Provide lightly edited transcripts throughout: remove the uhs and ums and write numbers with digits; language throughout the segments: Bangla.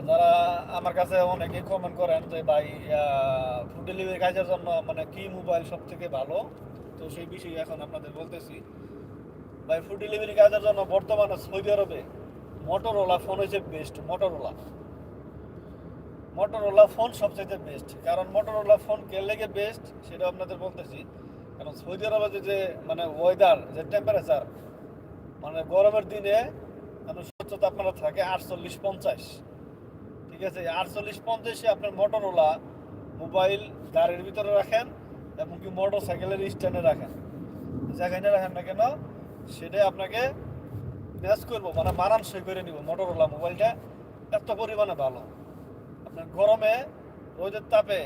যারা আমার কাছে অনেকেই কমেন্ট করেন যে ভাই ফুড ডেলিভারি কাজের জন্য মানে কি মোবাইল সব থেকে ভালো, তো সেই বিষয়ে এখন আপনাদের বলতেছি। ভাই ফুড ডেলিভারি কাজের জন্য বর্তমানে সৌদি আরবে মোটরোলা ফোন হচ্ছে বেস্ট। মোটরোলা ফোন সবচেয়ে বেস্ট। কারণ মোটরোলা ফোন কে লেগে বেস্ট সেটা আপনাদের বলতেছি। কারণ সৌদি আরবে যে মানে ওয়েদার, যে টেম্পারেচার, মানে গরমের দিনে আপনার সর্বোচ্চ তাপমাত্রা থাকে 48-50। ঠিক আছে, 48-50-এ আপনার মোটরোলা মোবাইল গাড়ির ভিতরে রাখেন এবং কি মোটর সাইকেলের স্ট্যান্ডে রাখেন, যেখানে রাখেন না কেন সেটাই আপনাকে ম্যাচ করবো, মানে মানানসই করে নিব। মোটরোলা মোবাইলটা এত পরিমাণে ভালো, আপনার গরমে রোদের তাপে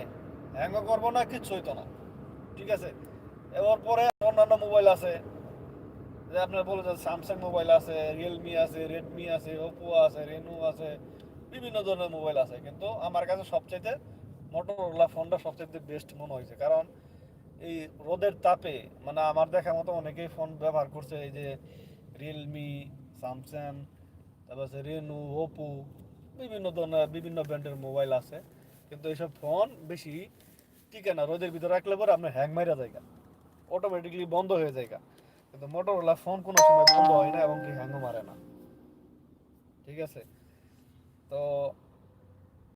হ্যাংও করবো না, কিচ্ছু হইতো না। ঠিক আছে, এবার পরে অন্যান্য মোবাইল আছে, যে আপনার বলে যে স্যামসাং মোবাইল আছে, রিয়েলমি আছে, রেডমি আছে, ওপো আছে, রেনো আছে, বিভিন্ন ধরনের মোবাইল আছে, কিন্তু আমার কাছে সবচাইতে মোটরোলা ফোনটা সবচাইতে বেস্ট মনে হয়েছে। কারণ এই রোদের তাপে, মানে আমার দেখা মতো অনেকেই ফোন ব্যবহার করছে, এই যে রিয়েলমি, স্যামসাং, তারপর আছে রেনো, ওপো, বিভিন্ন ধরনের বিভিন্ন ব্র্যান্ডের মোবাইল আছে, কিন্তু এইসব ফোন বেশি টিকে না। রোদের ভিতরে রাখলে পরে আপনার হ্যাং মারা যায়, অটোমেটিকলি বন্ধ হয়ে যায়। কিন্তু মোটরোলা ফোন কোনো সময় বন্ধ হয় না এবং কি হ্যাংও মারে না। ঠিক আছে, তো